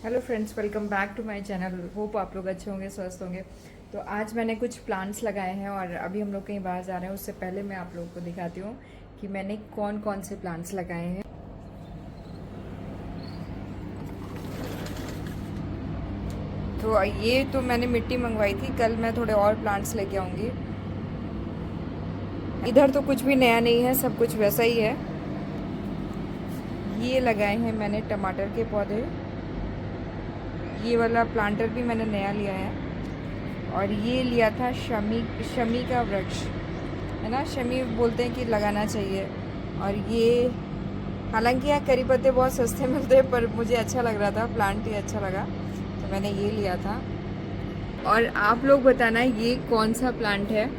Hello friends, welcome back to my channel. Hope आप लोग अच्छे होंगे, स्वस्थ होंगे। तो आज मैंने कुछ प्लांट्स लगाए हैं और अभी हम लोग कहीं बाहर जा रहे हैं। उससे पहले मैं आप लोगों को दिखाती हूँ कि मैंने कौन कौन से प्लांट्स लगाए हैं। तो ये तो मैंने मिट्टी मंगवाई थी, कल मैं थोड़े और प्लांट्स लेके आऊँगी। इधर तो कुछ भी नया नहीं है, सब कुछ वैसा ही है। ये लगाए हैं मैंने टमाटर के पौधे। ये वाला प्लांटर भी मैंने नया लिया है। और ये लिया था शमी शमी का वृक्ष, है ना। शमी बोलते हैं कि लगाना चाहिए। और ये हालांकि यहाँ करी पत्ते बहुत सस्ते मिलते हैं, पर मुझे अच्छा लग रहा था, प्लांट ही अच्छा लगा, तो मैंने ये लिया था। और आप लोग बताना ये कौन सा प्लांट है।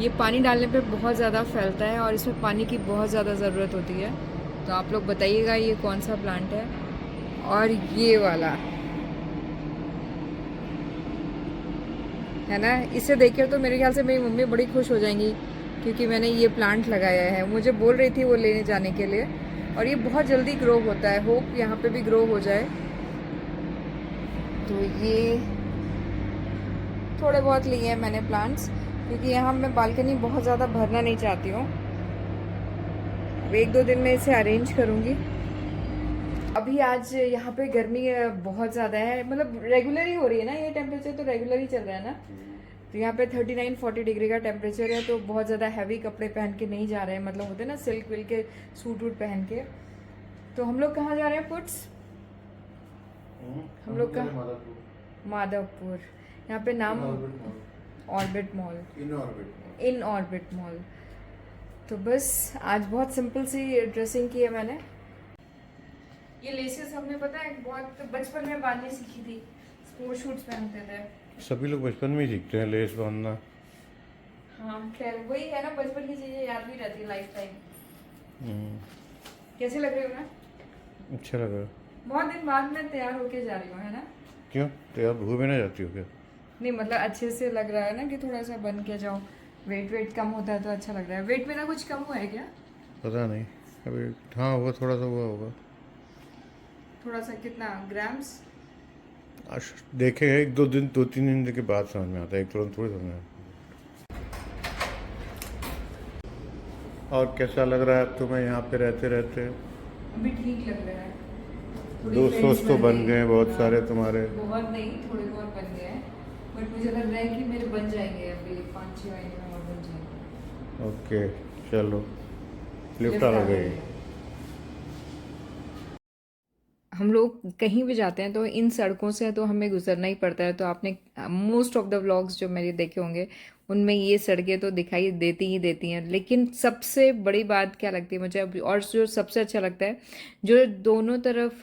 ये पानी डालने पे बहुत ज़्यादा फैलता है और इसमें पानी की बहुत ज़्यादा ज़रूरत होती है। तो आप लोग बताइएगा ये कौन सा प्लांट है। और ये वाला है ना, इसे देखकर तो मेरे ख्याल से मेरी मम्मी बड़ी खुश हो जाएंगी, क्योंकि मैंने ये प्लांट लगाया है। मुझे बोल रही थी वो लेने जाने के लिए। और ये बहुत जल्दी ग्रो होता है, होप यहाँ पे भी ग्रो हो जाए। तो ये थोड़े बहुत लिए हैं मैंने प्लांट्स, क्योंकि यहाँ मैं बालकनी बहुत ज़्यादा भरना नहीं चाहती हूँ। अब एक दो दिन में इसे अरेंज करूँगी। अभी आज यहाँ पे गर्मी बहुत ज़्यादा है, मतलब रेगुलर ही हो रही है ना, ये टेम्परेचर तो रेगुलर ही चल रहा है ना। तो यहाँ पे 39-40 डिग्री का टेम्परेचर है। तो बहुत ज़्यादा हैवी कपड़े पहन के नहीं जा रहे हैं, मतलब होते हैं ना सिल्क विल के सूट वूट पहन के। तो हम लोग कहाँ जा रहे हैं पुट्स? हम लोग का माधवपुर। यहाँ पे नाम orbit mall, in orbit mall. तो बस आज बहुत सिंपल सी ड्रेसिंग की है मैंने। ये लेसेस हमने पता है बहुत बचपन में बांधनी सीखी थी, स्पोर्ट शूट्स पहनते थे। सभी लोग बचपन में ही सीखते हैं लेस बांधना। हाँ खैर वही है ना, बचपन की चीजें याद भी रहती है लाइफ टाइम। कैसे लग रही हो ना? अच्छा लगा। बहुत दिन बाद मैं तैयार होके जा रही हूँ, है ना। क्यों, तो आप भूख में ना जाती हो क्या? नहीं मतलब अच्छे से लग रहा है ना, कि थोड़ा सा बन के जाओ। वेट वेट कम होता है तो अच्छा लग रहा है। वेट मेरा कुछ कम हुआ है क्या? पता नहीं, अभी हाँ हुआ, थोड़ा सा हुआ होगा। थोड़ा सा कितना ग्राम्स? आज देखे एक दो दिन, 2-3 दिन के बाद समझ में आता है, एक तुरंत थोड़ी समझ में आता है। और कैसा लग रहा है अब तुम्हें यहाँ पे रहते रहते? अभी ठीक लग रहा है। थोड़ी दोस्त फ्रेंड्स दोस्त तो बन बन गई। गए बहुत हाँ, सारे तुम्हारे। बहुत नहीं, थोड़े बहुत बन गए हैं। बट मुझे लग रहा है कि मेरे बन जाएंगे, अभी 5-6 महीने में और बन जाएंगे। ओके, चलो लिफ्ट लिफ्ट आ आ गई। गई। हम लोग कहीं भी जाते हैं तो इन सड़कों से तो हमें गुजरना ही पड़ता है। तो आपने मोस्ट ऑफ द व्लॉग्स जो मेरे देखे होंगे, उनमें ये सड़कें तो दिखाई देती ही देती हैं। लेकिन सबसे बड़ी बात क्या लगती है मुझे अभी, और जो सबसे अच्छा लगता है, जो दोनों तरफ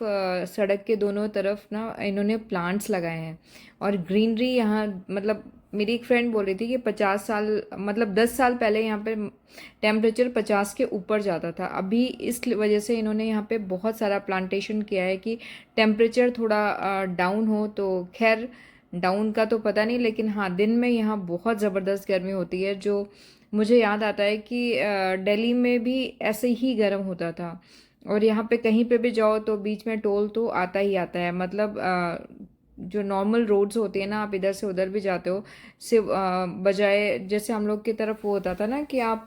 सड़क के दोनों तरफ ना इन्होंने प्लांट्स लगाए हैं। और ग्रीनरी यहाँ, मतलब मेरी एक फ्रेंड बोल रही थी कि 50 साल, मतलब 10 साल पहले यहाँ पे टेम्परेचर 50 के ऊपर जाता था। अभी इस वजह से इन्होंने यहाँ पे बहुत सारा प्लांटेशन किया है कि टेम्परेचर थोड़ा डाउन हो। तो खैर डाउन का तो पता नहीं, लेकिन हाँ दिन में यहाँ बहुत ज़बरदस्त गर्मी होती है। जो मुझे याद आता है कि दिल्ली में भी ऐसे ही गर्म होता था। और यहाँ पे कहीं पे भी जाओ तो बीच में टोल तो आता ही आता है। मतलब जो नॉर्मल रोड्स होती है ना, आप इधर से उधर भी जाते हो, सिर्फ बजाय जैसे हम लोग की तरफ वो होता था ना कि आप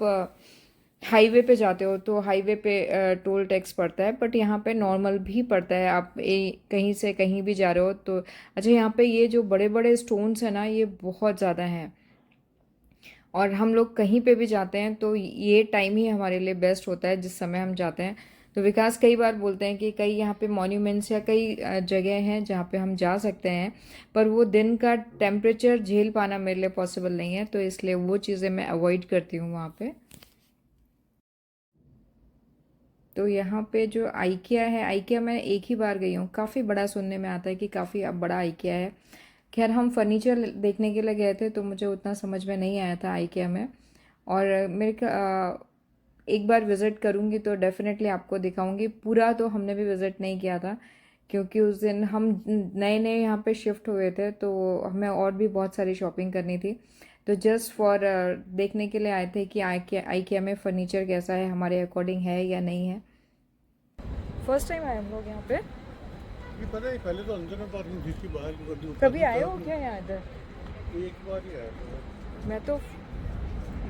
हाईवे पे जाते हो तो हाईवे पे टोल टैक्स पड़ता है, बट यहाँ पे नॉर्मल भी पड़ता है। आप कहीं से कहीं भी जा रहे हो तो। अच्छा, यहाँ पे ये जो बड़े बड़े स्टोन्स हैं ना, ये बहुत ज़्यादा हैं। और हम लोग कहीं पे भी जाते हैं तो ये टाइम ही हमारे लिए बेस्ट होता है जिस समय हम जाते हैं। तो विकास कई बार बोलते हैं कि कई यहाँ पे मॉन्यूमेंट्स या कई जगह हैं जहाँ पे हम जा सकते हैं, पर वो दिन का टेम्परेचर झेल पाना मेरे लिए पॉसिबल नहीं है, तो इसलिए वो चीज़ें मैं अवॉइड करती हूँ वहाँ पे। तो यहाँ पे जो आइकिया है, आइकिया मैं एक ही बार गई हूँ। काफ़ी बड़ा सुनने में आता है कि काफ़ी अब बड़ा आइकिया है। खैर हम फर्नीचर देखने के लिए गए थे तो मुझे उतना समझ में नहीं आया था आइकिया में। और एक बार विज़िट करूँगी तो डेफ़िनेटली आपको दिखाऊंगी। पूरा तो हमने भी विज़िट नहीं किया था, क्योंकि उस दिन हम नए नए यहाँ पे शिफ्ट हुए थे, तो हमें और भी बहुत सारी शॉपिंग करनी थी। तो जस्ट फॉर देखने के लिए आए थे कि आइकिया में फ़र्नीचर कैसा है, हमारे अकॉर्डिंग है या नहीं है। फर्स्ट टाइम आए हम लोग यहाँ पे। ये पता है पहले तो अंदर में पार्किंग थी, इसकी बाहर की कर दी कभी आए हो क्या यहाँ इधर? एक बार ही आया था। मैं तो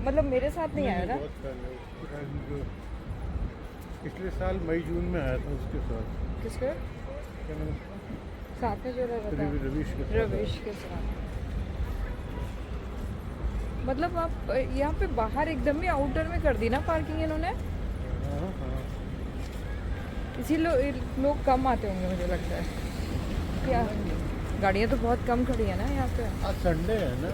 मतलब मेरे साथ नहीं आया ना। बहुत पहले पिछले साल मई जून में आया था उसके साथ। किसके क्या नाम? साथ में जो रहता था? रवीश के साथ। रवीश के साथ। मतलब आप यहाँ पे बाहर एकदम ही आउटर में कर दी ना पार्किंग इन्होंने, हाँ हाँ। इसी लोग कम आते होंगे मुझे लगता है। क्या गाड़ियाँ तो बहुत कम खड़ी है ना यहाँ पे। आज संडे है ना,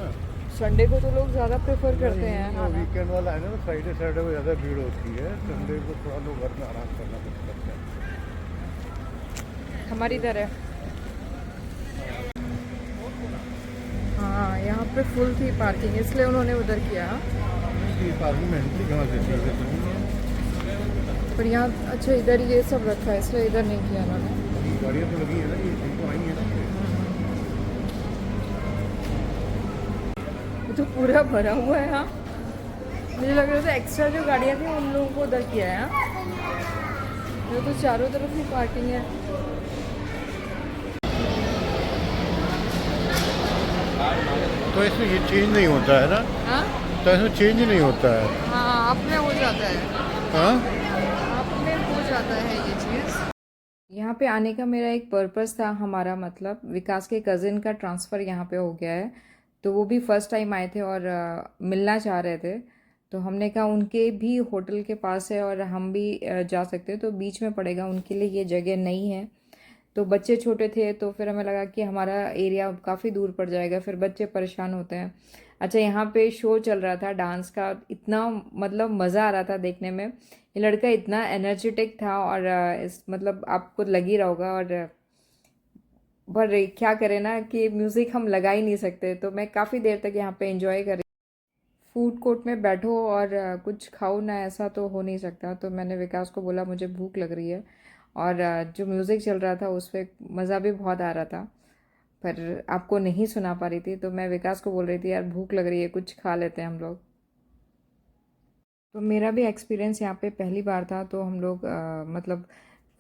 संडे को तो लोग ज़्यादा प्रेफर करते हैं। हाँ ना? वीकेंड वाला है ना, तो फ्राइडे सैटरडे में ज़्यादा भीड़ होती है। संडे को थोड़ा लोग घर में आराम करना पसंद करते हैं। हमारी तरह। हाँ यहाँ पे फुल थी पार्किंग, इसलिए उन्होंने उधर किया। पार्किंग में एंट्री कहाँ से थी? पर यहाँ अच्छा इधर ये सब रखा है, इसलिए इधर नहीं किया उन्होंने। गाड़ियाँ तो लगी है ना, ये तो आई है ना। ये तो पूरा भरा हुआ है यहाँ। मुझे लग रहा था एक्स्ट्रा जो गाड़ियाँ थी उन लोगों को उधर किया है। यहाँ ये तो चारों तरफ ही पार्किंग है। तो इसमें ये चेंज नहीं होता है ना? हाँ तो इसमें चेंज ही नहीं होता है। हाँ, आप में हो जाता है। हाँ आप में हो जाता है ये चीज़। यहाँ पे आने का मेरा एक पर्पस था, हमारा मतलब विकास के कज़िन का ट्रांसफ़र यहाँ पे हो गया है, तो वो भी फ़र्स्ट टाइम आए थे और मिलना चाह रहे थे। तो हमने कहा उनके भी होटल के पास है और हम भी जा सकते हैं, तो बीच में पड़ेगा उनके लिए, ये जगह नहीं है। तो बच्चे छोटे थे तो फिर हमें लगा कि हमारा एरिया काफ़ी दूर पड़ जाएगा, फिर बच्चे परेशान होते हैं। अच्छा यहाँ पे शो चल रहा था डांस का, इतना मतलब मज़ा आ रहा था देखने में। ये लड़का इतना एनर्जेटिक था और इस मतलब आपको लग ही रहा होगा। और पर क्या करें ना कि म्यूज़िक हम लगा ही नहीं सकते, तो मैं काफ़ी देर तक यहाँ पे एंजॉय कर रही। फूड कोर्ट में बैठो और कुछ खाओ ना, ऐसा तो हो नहीं सकता। तो मैंने विकास को बोला मुझे भूख लग रही है, और जो म्यूज़िक चल रहा था उस पर मज़ा भी बहुत आ रहा था, पर आपको नहीं सुना पा रही थी। तो मैं विकास को बोल रही थी यार भूख लग रही है, कुछ खा लेते हैं हम लोग। तो मेरा भी एक्सपीरियंस यहाँ पे पहली बार था, तो हम लोग मतलब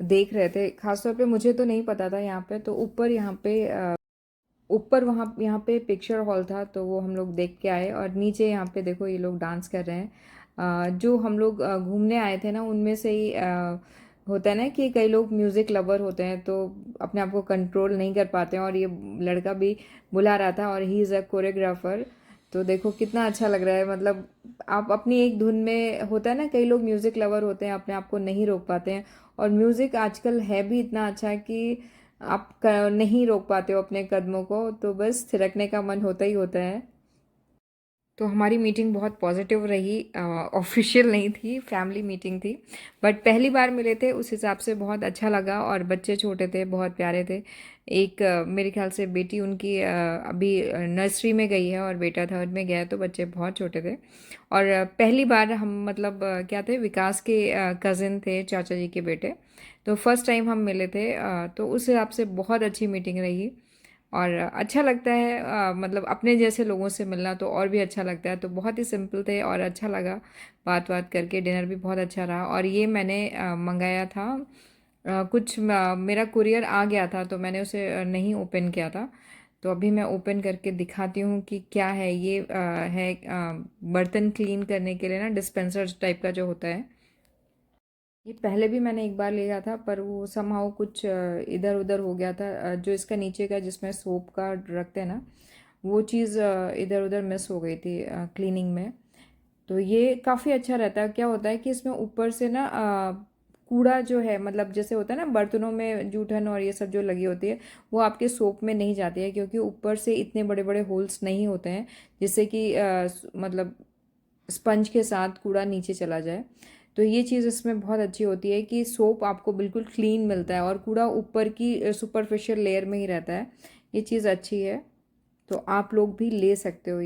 देख रहे थे। खासतौर पे मुझे तो नहीं पता था यहाँ पे, तो ऊपर यहाँ पे ऊपर वहाँ यहाँ पे पिक्चर हॉल था, तो वो हम लोग देख के आए। और नीचे यहाँ पे देखो ये लोग डांस कर रहे हैं। जो हम लोग घूमने आए थे ना, उनमें से ही होता है ना कि कई लोग म्यूज़िक लवर होते हैं, तो अपने आप को कंट्रोल नहीं कर पाते हैं। और ये लड़का भी बुला रहा था और ही इज़ अ कोरियोग्राफर। तो देखो कितना अच्छा लग रहा है, मतलब आप अपनी एक धुन में, होता है ना कई लोग म्यूज़िक लवर होते हैं, अपने आप को नहीं रोक पाते हैं। और म्यूज़िक आजकल है भी इतना अच्छा कि आप नहीं रोक पाते हो अपने कदमों को, तो बस थिरकने का मन होता ही होता है। तो हमारी मीटिंग बहुत पॉजिटिव रही, ऑफिशियल नहीं थी, फैमिली मीटिंग थी, बट पहली बार मिले थे उस हिसाब से बहुत अच्छा लगा। और बच्चे छोटे थे, बहुत प्यारे थे। एक मेरे ख्याल से बेटी उनकी अभी नर्सरी में गई है और बेटा थर्ड में गया है, तो बच्चे बहुत छोटे थे। और पहली बार हम मतलब क्या थे, विकास के कज़िन थे, चाचा जी के बेटे। तो फर्स्ट टाइम हम मिले थे, तो उस हिसाब से बहुत अच्छी मीटिंग रही। और अच्छा लगता है मतलब अपने जैसे लोगों से मिलना तो और भी अच्छा लगता है। तो बहुत ही सिंपल थे और अच्छा लगा बात बात करके। डिनर भी बहुत अच्छा रहा। और ये मैंने मंगाया था कुछ मेरा कुरियर आ गया था, तो मैंने उसे नहीं ओपन किया था। तो अभी मैं ओपन करके दिखाती हूँ कि क्या है ये। है बर्तन क्लीन करने के लिए ना, डिस्पेंसर टाइप का जो होता है। ये पहले भी मैंने एक बार लिया था, पर वो समहाउ कुछ इधर उधर हो गया था। जो इसका नीचे का जिसमें सोप का रखते हैं ना, वो चीज़ इधर उधर मिस हो गई थी क्लीनिंग में। तो ये काफ़ी अच्छा रहता है। क्या होता है कि इसमें ऊपर से ना कूड़ा जो है, मतलब जैसे होता है ना बर्तनों में जूठन और ये सब जो लगी होती है, वो आपके सोप में नहीं जाती है, क्योंकि ऊपर से इतने बड़े बड़े होल्स नहीं होते हैं जिससे कि मतलब स्पंज के साथ कूड़ा नीचे चला जाए। तो ये चीज़ इसमें बहुत अच्छी होती है कि सोप आपको बिल्कुल क्लीन मिलता है और कूड़ा ऊपर की सुपरफिशियल लेयर में ही रहता है। ये चीज़ अच्छी है, तो आप लोग भी ले सकते हो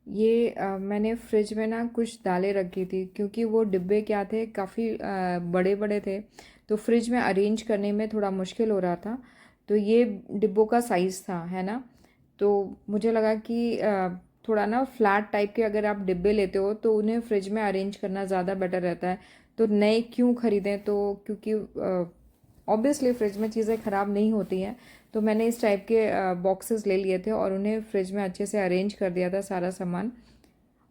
ये मैंने फ्रिज में ना कुछ दालें रखी थी, क्योंकि वो डिब्बे क्या थे, काफ़ी बड़े बड़े थे, तो फ्रिज में अरेंज करने में थोड़ा मुश्किल हो रहा था। तो ये डिब्बों का साइज़ था, है ना। तो मुझे लगा कि थोड़ा ना फ्लैट टाइप के अगर आप डिब्बे लेते हो तो उन्हें फ्रिज में अरेंज करना ज़्यादा बेटर रहता है। तो नए क्यों ख़रीदें, तो क्योंकि ऑब्वियसली फ्रिज में चीज़ें ख़राब नहीं होती हैं, तो मैंने इस टाइप के बॉक्सेस ले लिए थे और उन्हें फ्रिज में अच्छे से अरेंज कर दिया था सारा सामान।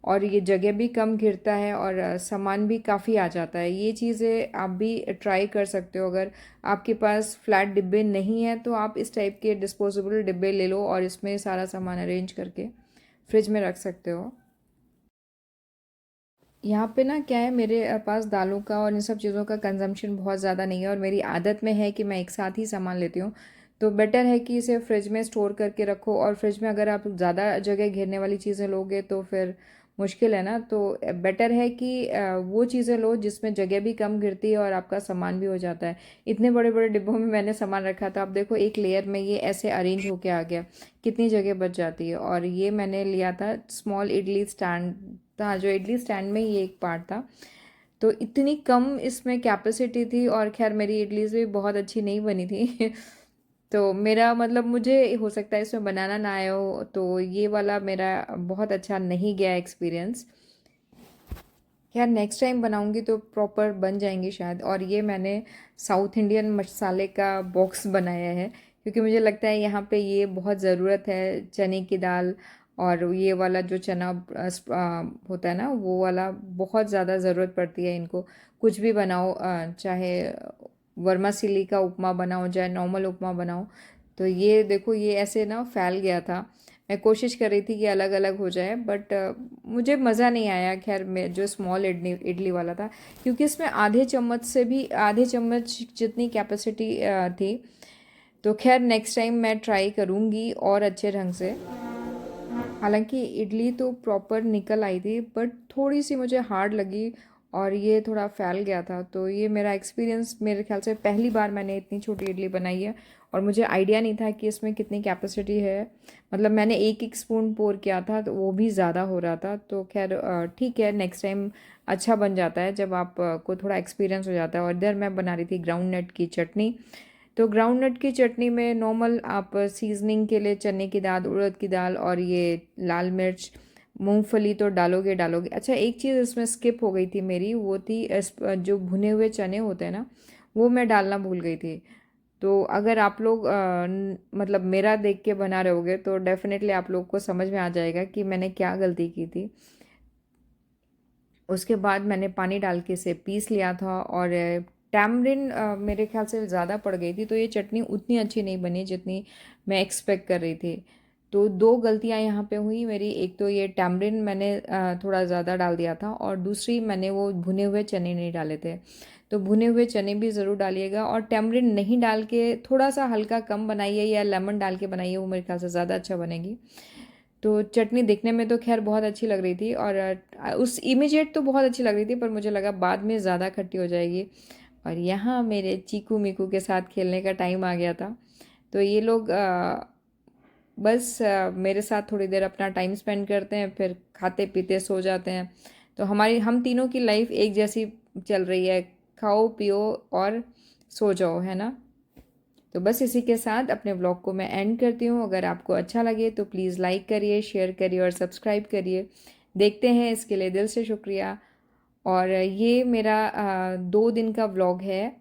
और ये जगह भी कम घिरता है और सामान भी काफ़ी आ जाता है। ये चीज़ें आप भी ट्राई कर सकते हो। अगर आपके पास फ्लैट डिब्बे नहीं हैं तो आप इस टाइप के डिस्पोजेबल डिब्बे ले लो और इसमें सारा सामान अरेंज करके फ्रिज में रख सकते हो। यहाँ पे ना क्या है, मेरे पास दालों का और इन सब चीज़ों का कंजम्पशन बहुत ज़्यादा नहीं है और मेरी आदत में है कि मैं एक साथ ही सामान लेती हूँ। तो बेटर है कि इसे फ्रिज में स्टोर करके रखो, और फ्रिज में अगर आप ज़्यादा जगह घेरने वाली चीज़ें लोगे तो फिर मुश्किल है ना। तो बेटर है कि वो चीज़ें लो जिसमें जगह भी कम गिरती है और आपका सामान भी हो जाता है। इतने बड़े बड़े डिब्बों में मैंने सामान रखा था, आप देखो एक लेयर में ये ऐसे अरेंज होके आ गया, कितनी जगह बच जाती है। और ये मैंने लिया था स्मॉल इडली स्टैंड था, जो इडली स्टैंड में ये एक पार्ट था। तो इतनी कम इसमें कैपेसिटी थी, और खैर मेरी इडलीज़ भी बहुत अच्छी नहीं बनी थी तो मेरा मतलब, मुझे हो सकता है इसमें बनाना ना आया हो, तो ये वाला मेरा बहुत अच्छा नहीं गया एक्सपीरियंस। यार नेक्स्ट टाइम बनाऊंगी तो प्रॉपर बन जाएंगी शायद। और ये मैंने साउथ इंडियन मसाले का बॉक्स बनाया है, क्योंकि मुझे लगता है यहाँ पे ये बहुत ज़रूरत है, चने की दाल और ये वाला जो चना होता है ना, वो वाला बहुत ज़्यादा ज़रूरत पड़ती है इनको। कुछ भी बनाओ, चाहे वर्मासिली का उपमा बनाओ चाहे नॉर्मल उपमा बनाओ। तो ये देखो, ये ऐसे ना फैल गया था। मैं कोशिश कर रही थी कि अलग अलग हो जाए, बट मुझे मज़ा नहीं आया। खैर मैं जो स्मॉल इडली इडली वाला था, क्योंकि इसमें आधे चम्मच से भी आधे चम्मच जितनी कैपेसिटी थी। तो खैर नेक्स्ट टाइम मैं ट्राई करूँगी और अच्छे ढंग से। हालांकि इडली तो प्रॉपर निकल आई थी, बट थोड़ी सी मुझे हार्ड लगी और ये थोड़ा फैल गया था। तो ये मेरा एक्सपीरियंस, मेरे ख्याल से पहली बार मैंने इतनी छोटी इडली बनाई है, और मुझे आइडिया नहीं था कि इसमें कितनी कैपेसिटी है। मतलब मैंने एक एक स्पून पोर किया था, तो वो भी ज़्यादा हो रहा था। तो खैर ठीक है, नेक्स्ट टाइम अच्छा बन जाता है जब आप को थोड़ा एक्सपीरियंस हो जाता है। और इधर मैं बना रही थी ग्राउंड नट की चटनी। तो ग्राउंड नट की चटनी में नॉर्मल आप सीजनिंग के लिए चने की दाल, उड़द की दाल और ये लाल मिर्च, मूंगफली तो डालोगे डालोगे। अच्छा, एक चीज़ इसमें स्किप हो गई थी मेरी, वो थी जो भुने हुए चने होते हैं ना, वो मैं डालना भूल गई थी। तो अगर आप लोग मतलब मेरा देख के बना रहे होगे तो डेफिनेटली आप लोग को समझ में आ जाएगा कि मैंने क्या गलती की थी। उसके बाद मैंने पानी डाल के इसे पीस लिया था, और टैमरिन मेरे ख्याल से ज़्यादा पड़ गई थी, तो ये चटनी उतनी अच्छी नहीं बनी जितनी मैं एक्सपेक्ट कर रही थी। तो दो गलतियां यहाँ पे हुई मेरी। एक तो ये टैमरिन मैंने थोड़ा ज़्यादा डाल दिया था, और दूसरी मैंने वो भुने हुए चने नहीं डाले थे। तो भुने हुए चने भी ज़रूर डालिएगा, और टैमरिन नहीं डाल के थोड़ा सा हल्का कम बनाइए, या लेमन डाल के बनाइए, वो मेरे ख्याल से ज़्यादा अच्छा बनेगी। तो चटनी दिखने में तो खैर बहुत अच्छी लग रही थी, और उस इमीडिएट तो बहुत अच्छी लग रही थी, पर मुझे लगा बाद में ज़्यादा खट्टी हो जाएगी। और यहाँ मेरे चीकू मीकू के साथ खेलने का टाइम आ गया था। तो ये लोग बस मेरे साथ थोड़ी देर अपना टाइम स्पेंड करते हैं, फिर खाते पीते सो जाते हैं। तो हम तीनों की लाइफ एक जैसी चल रही है, खाओ पियो और सो जाओ, है ना। तो बस इसी के साथ अपने व्लॉग को मैं एंड करती हूँ। अगर आपको अच्छा लगे तो प्लीज़ लाइक करिए, शेयर करिए और सब्सक्राइब करिए। देखते हैं, इसके लिए दिल से शुक्रिया। और ये मेरा 2 दिन का व्लॉग है।